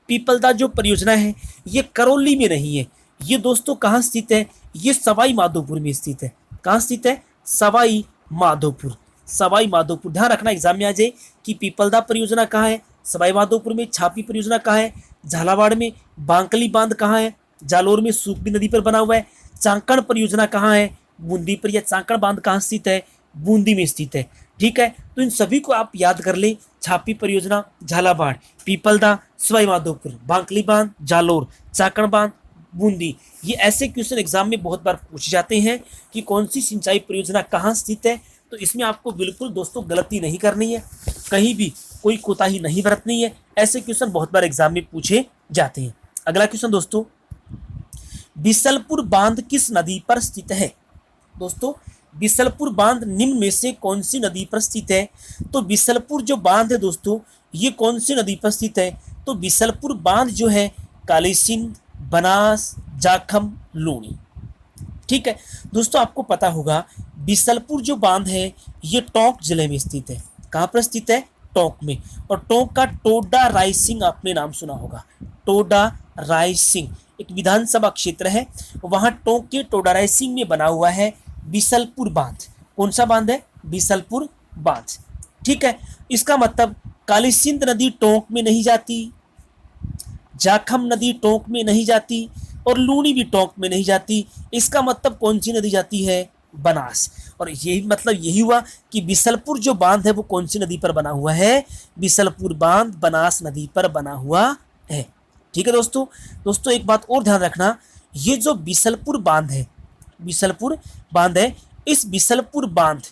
पीपलदा जो परियोजना है ये करौली में नहीं है। ये दोस्तों कहाँ स्थित है? ये सवाई माधोपुर में स्थित है। कहाँ स्थित है? सवाई माधोपुर। सवाई माधोपुर, ध्यान रखना एग्जाम में आ जाए कि पीपलदा परियोजना कहाँ है? सवाई माधोपुर में। छापी परियोजना कहाँ है? झालावाड़ में। बांकली बांध कहाँ है? जालोर में, सूखी नदी पर बना हुआ है। चांकड़ परियोजना कहाँ है? बूंदी पर। या चांकड़ बांध कहाँ स्थित है? बूंदी में स्थित है। ठीक है, तो इन सभी को आप याद कर लें। छापी परियोजना झालावाड़, पीपलदा सवाई माधोपुर, बांकली बांध जालोर, चांकड़ बांध बूंदी। ये ऐसे क्वेश्चन एग्जाम में बहुत बार पूछे जाते हैं कि कौन सी सिंचाई परियोजना कहाँ स्थित है। तो इसमें आपको बिल्कुल दोस्तों गलती नहीं करनी है, कहीं भी कोई कोताही नहीं बरतनी है। ऐसे क्वेश्चन बहुत बार एग्जाम में पूछे जाते हैं। अगला क्वेश्चन दोस्तों, बिसलपुर बांध किस नदी पर स्थित है? दोस्तों बिसलपुर बांध निम्न में से कौन सी नदी पर स्थित है? तो बिसलपुर जो बांध है दोस्तों ये कौन सी नदी पर स्थित है? तो बिसलपुर बांध जो है काली सिंध, बनास, जाखम, लूणी। ठीक है दोस्तों, आपको पता होगा बिसलपुर जो बांध है ये टोंक जिले में स्थित है। कहाँ पर स्थित है? टोंक में। और टोंक का टोडा रायसिंह आपने नाम सुना होगा। टोडा रायसिंह एक विधानसभा क्षेत्र है, वहाँ टोंक के टोडा रायसिंह में बना हुआ है बिसलपुर बांध। कौन सा बांध है? बिसलपुर बांध। ठीक है, इसका मतलब काली सिंध नदी टोंक में नहीं जाती, जाखम नदी टोंक में नहीं जाती और लूणी भी टोंक में नहीं जाती। इसका मतलब कौन सी नदी जाती है? बनास। और यही मतलब यही हुआ कि बिसलपुर जो बांध है वो कौन सी नदी पर बना हुआ है? बिसलपुर बांध बनास नदी पर बना हुआ है। ठीक है दोस्तों, दोस्तों एक बात और ध्यान रखना, ये जो बिसलपुर बांध है, बिसलपुर बांध है, इस बिसलपुर बांध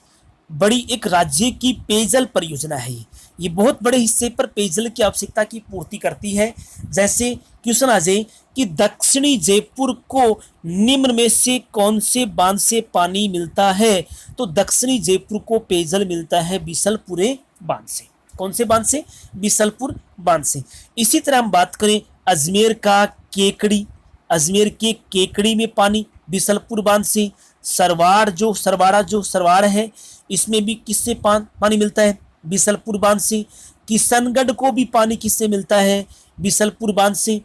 बड़ी एक राज्य की पेयजल परियोजना है। ये बहुत बड़े हिस्से पर पेयजल की आवश्यकता की पूर्ति करती है। जैसे क्वेश्चन आ जाए कि दक्षिणी जयपुर को निम्न में से कौन से बांध से पानी मिलता है? तो दक्षिणी जयपुर को पेयजल मिलता है बिसलपुर बांध से। कौन से बांध से? बिसलपुर बांध से। इसी तरह हम बात करें अजमेर का केकड़ी, अजमेर के केकड़ी में पानी बिसलपुर बांध से। सरवाड़ा है, इसमें भी किससे पानी मिलता है? बिसलपुर बांध से। किशनगढ़ को भी पानी किससे मिलता है? बिसलपुर बांध से।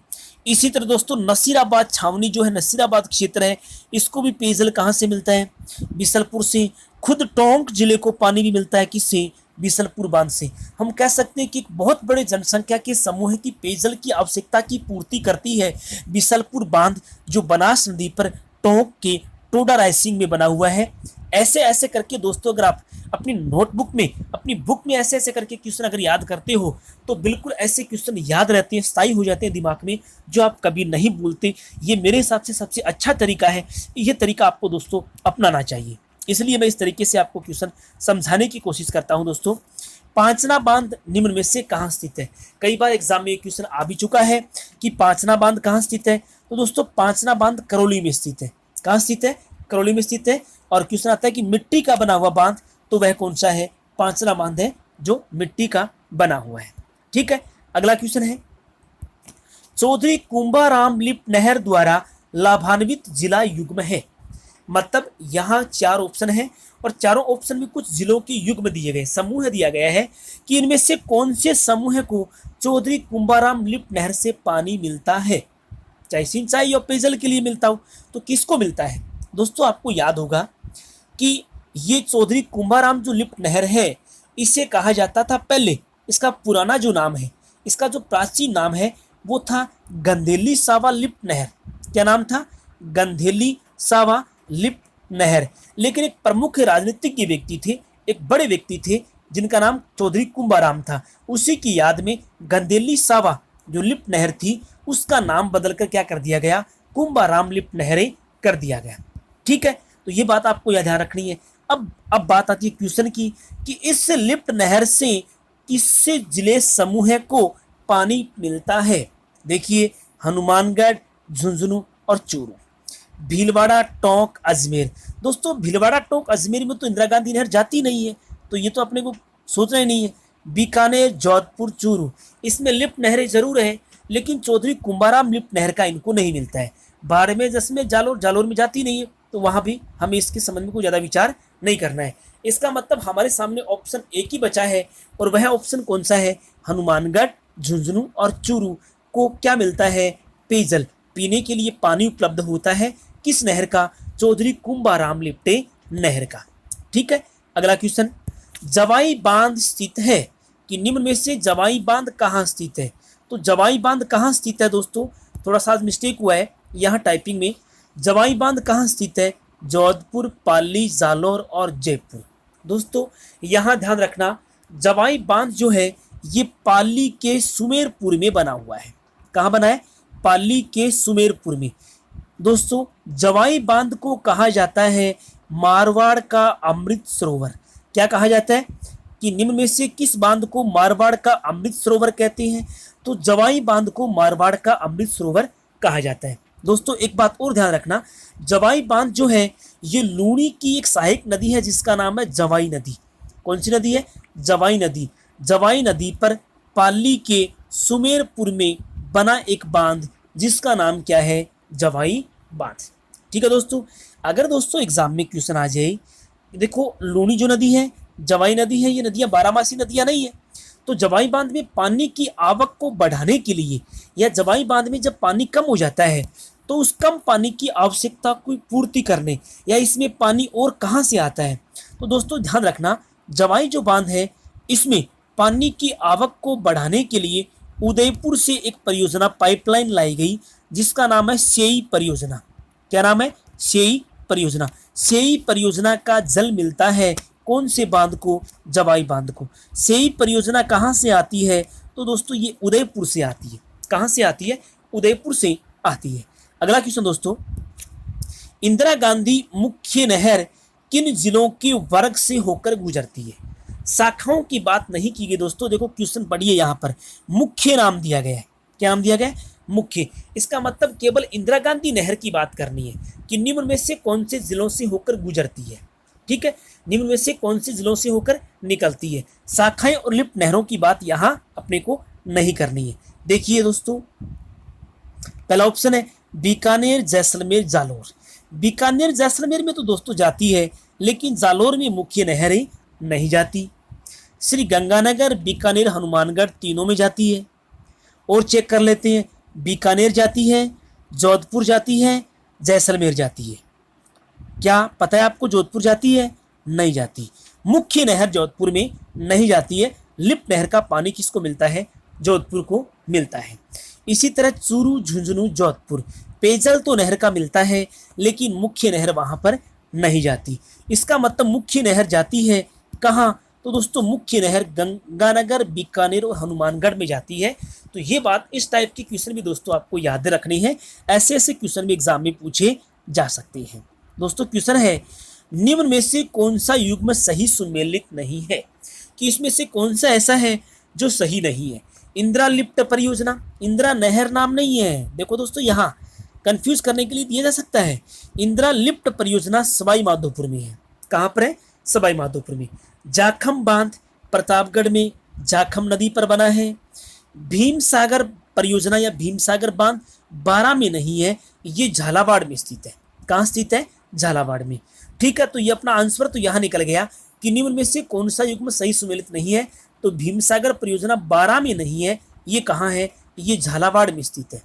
इसी तरह दोस्तों नसीराबाद छावनी जो है, नसीराबाद क्षेत्र है, इसको भी पेयजल कहाँ से मिलता है? बिसलपुर से। खुद टोंक जिले को पानी भी मिलता है किससे? बिसलपुर बांध से। हम कह सकते हैं कि एक बहुत बड़े जनसंख्या के समूह की पेयजल की आवश्यकता की पूर्ति करती है बिसलपुर बांध, जो बनास नदी पर टोंक के टोडा राइसिंग में बना हुआ है। ऐसे ऐसे करके दोस्तों अगर आप अपनी नोटबुक में, अपनी बुक में ऐसे ऐसे करके क्वेश्चन अगर याद करते हो तो बिल्कुल ऐसे क्वेश्चन याद रहते हैं, स्थायी हो जाते हैं दिमाग में, जो आप कभी नहीं भूलते। ये मेरे हिसाब से सबसे अच्छा तरीका है। ये तरीका आपको दोस्तों अपनाना चाहिए, इसलिए मैं इस तरीके से आपको क्वेश्चन समझाने की कोशिश करता हूं। दोस्तों पांचना बांध निम्न में से कहाँ स्थित है? कई बार एग्जाम में ये क्वेश्चन आ भी चुका है कि पांचना बांध कहाँ स्थित है। तो दोस्तों पांचना बांध करौली में स्थित है। कहाँ स्थित है? करौली में स्थित है। और क्वेश्चन आता है कि मिट्टी का बना हुआ बांध, तो वह कौन सा है? पांचना बांध है जो मिट्टी का बना हुआ है। ठीक है, अगला क्वेश्चन है, चौधरी कुंभाराम लिफ्ट नहर द्वारा लाभान्वित जिला युग्म है। मतलब यहाँ 4 ऑप्शन है और चारों ऑप्शन में कुछ जिलों के युग्म दिए गए, समूह दिया गया है कि इनमें से कौन से समूह को चौधरी कुंभाराम लिफ्ट नहर से पानी मिलता है, चाहे सिंचाई या पेयजल के लिए मिलता हो, तो किसको मिलता है? दोस्तों आपको याद होगा कि ये चौधरी कुंभाराम जो लिफ्ट नहर है, इसे कहा जाता था पहले, इसका पुराना जो नाम है, इसका जो प्राचीन नाम है वो था गंधेली सावा लिफ्ट नहर। क्या नाम था? गंधेली सावा लिफ्ट नहर। लेकिन एक प्रमुख राजनीतिज्ञ व्यक्ति थे, एक बड़े व्यक्ति थे जिनका नाम चौधरी कुंभाराम था, उसी की याद में गंधेली सावा जो लिफ्ट नहर थी उसका नाम बदलकर क्या कर दिया गया? कुंभाराम लिफ्ट नहरें कर दिया गया। ठीक है, तो ये बात आपको याद रखनी है। अब बात आती है क्वेश्चन की कि इस लिफ्ट नहर से किससे जिले समूह को पानी मिलता है? देखिए, हनुमानगढ़, झुंझुनू और चूरू। भीलवाड़ा, टोंक, अजमेर। दोस्तों भीलवाड़ा, टोंक, अजमेर में तो इंदिरा गांधी नहर जाती नहीं है, तो ये तो अपने को सोचना ही नहीं है। बीकानेर, जोधपुर, चूरू, इसमें लिफ्ट नहरें जरूर है, लेकिन चौधरी कुंभाराम लिफ्ट नहर का इनको नहीं मिलता है। बाड़मेर, जैसलमेर, जालोर में जाती नहीं है, तो वहां भी हमें इसके संबंध में कोई ज़्यादा विचार नहीं करना है। इसका मतलब हमारे सामने ऑप्शन एक ही बचा है, और वह ऑप्शन कौन सा है? हनुमानगढ़, झुंझुनू और चूरू को क्या मिलता है? पेयजल, पीने के लिए पानी उपलब्ध होता है। किस नहर का? चौधरी कुंभाराम लिफ्ट नहर का। ठीक है, अगला क्वेश्चन, जवाई बांध स्थित है कि निम्न में से जवाई बांध कहाँ स्थित है? तो जवाई बांध कहाँ स्थित है दोस्तों? थोड़ा सा मिस्टेक हुआ है यहाँ टाइपिंग में। जवाई बांध कहाँ स्थित है? जोधपुर, पाली, जालौर और जयपुर। दोस्तों यहाँ ध्यान रखना, जवाई बांध जो है ये पाली के सुमेरपुर में बना हुआ है। कहाँ बना है? पाली के सुमेरपुर में। दोस्तों जवाई बांध को कहा जाता है मारवाड़ का अमृत सरोवर। क्या कहा जाता है कि निम्न में से किस बांध को मारवाड़ का अमृत सरोवर कहते हैं? तो जवाई बांध को मारवाड़ का अमृत सरोवर कहा जाता है। दोस्तों एक बात और ध्यान रखना, जवाई बांध जो है ये लूणी की एक सहायक नदी है जिसका नाम है जवाई नदी। कौन सी नदी है? जवाई नदी। जवाई नदी पर पाली के सुमेरपुर में बना एक बांध जिसका नाम क्या है? जवाई बांध। ठीक है दोस्तों, अगर दोस्तों एग्जाम में क्वेश्चन आ जाए, देखो लूणी जो नदी है, जवाई नदी है, ये नदियां बारहमासी नदियां नहीं है, तो जवाई बांध में पानी की आवक को बढ़ाने के लिए, या जवाई बांध में जब पानी कम हो जाता है तो उस कम पानी की आवश्यकता को पूर्ति करने, या इसमें पानी और कहाँ से आता है? तो दोस्तों ध्यान रखना, जवाई जो बांध है इसमें पानी की आवक को बढ़ाने के लिए उदयपुर से एक परियोजना पाइपलाइन लाई गई जिसका नाम है सेई परियोजना। क्या नाम है? सेई परियोजना। सेई परियोजना का जल मिलता है कौन से बांध को? जवाई बांध को। सेई परियोजना कहाँ से आती है? तो दोस्तों ये उदयपुर से आती है। कहाँ से आती है? उदयपुर से आती है। अगला क्वेश्चन दोस्तों, इंदिरा गांधी मुख्य नहर किन जिलों के वर्ग से होकर गुजरती है? शाखाओं की बात नहीं की गई दोस्तों। देखो क्वेश्चन पढ़िए, यहाँ पर मुख्य नाम दिया गया है। क्या नाम दिया गया है? मुख्य। इसका मतलब केवल इंदिरा गांधी नहर की बात करनी है कि निम्न में से कौन से जिलों से होकर गुजरती है। ठीक है, निम्न में से कौन से जिलों से होकर निकलती है। शाखाएं और लिफ्ट नहरों की बात यहाँ अपने को नहीं करनी है। देखिए दोस्तों, पहला ऑप्शन है बीकानेर, जैसलमेर, जालौर। बीकानेर जैसलमेर में तो दोस्तों जाती है, लेकिन जालोर में मुख्य नहरें नहीं जाती। श्री गंगानगर, बीकानेर, हनुमानगढ़ तीनों में जाती है। और चेक कर लेते हैं, बीकानेर जाती है, जोधपुर जाती है, जैसलमेर जाती है। क्या पता है आपको जोधपुर जाती है? नहीं जाती। मुख्य नहर जोधपुर में नहीं जाती है। लिफ्ट नहर का पानी किसको मिलता है? जोधपुर को मिलता है। इसी तरह चूरू, झुंझुनू, जोधपुर पेयजल तो नहर का मिलता है, लेकिन मुख्य नहर वहां पर नहीं जाती। इसका मतलब मुख्य नहर जाती है कहाँ? तो दोस्तों मुख्य नहर गंगानगर, बीकानेर और हनुमानगढ़ में जाती है। तो ये बात, इस टाइप के क्वेश्चन भी दोस्तों आपको याद रखनी है। ऐसे ऐसे क्वेश्चन भी एग्जाम में पूछे जा सकते हैं। दोस्तों क्वेश्चन है, निम्न में से कौन सा युग्म सही सुमेलित नहीं है? कि इसमें से कौन सा ऐसा है जो सही नहीं है? इंदिरा लिफ्ट परियोजना, इंदिरा नहर नाम नहीं है। देखो दोस्तों, यहाँ कंफ्यूज करने के लिए दिया जा सकता है। इंदिरा लिफ्ट परियोजना सवाई माधोपुर में है। कहाँ पर है? सवाई माधोपुर में। जाखम बांध प्रतापगढ़ में जाखम नदी पर बना है। भीम सागर परियोजना या भीम सागर बांध बारां में नहीं है, ये झालावाड़ में स्थित है। कहाँ स्थित है? झालावाड़ में। ठीक है, तो ये अपना आंसर तो यहाँ निकल गया कि निम्न में से कौन सा युग्म सही सुमेलित नहीं है। तो भीम सागर परियोजना बारां में नहीं है, ये कहाँ है? ये झालावाड़ में स्थित है।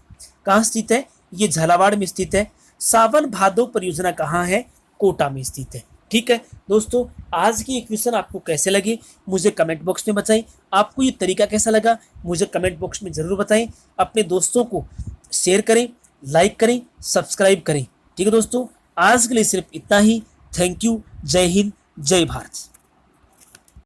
कहाँ स्थित है? ये झालावाड़ में स्थित है। सावन भादो परियोजना कहाँ है? कोटा में स्थित है। ठीक है दोस्तों, आज की ये क्वेश्चन आपको कैसे लगे मुझे कमेंट बॉक्स में बताएं। आपको ये तरीका कैसा लगा मुझे कमेंट बॉक्स में ज़रूर बताएं। अपने दोस्तों को शेयर करें, लाइक करें, सब्सक्राइब करें। ठीक है दोस्तों, आज के लिए सिर्फ इतना ही। Thank you. जय हिंद, जय भारत।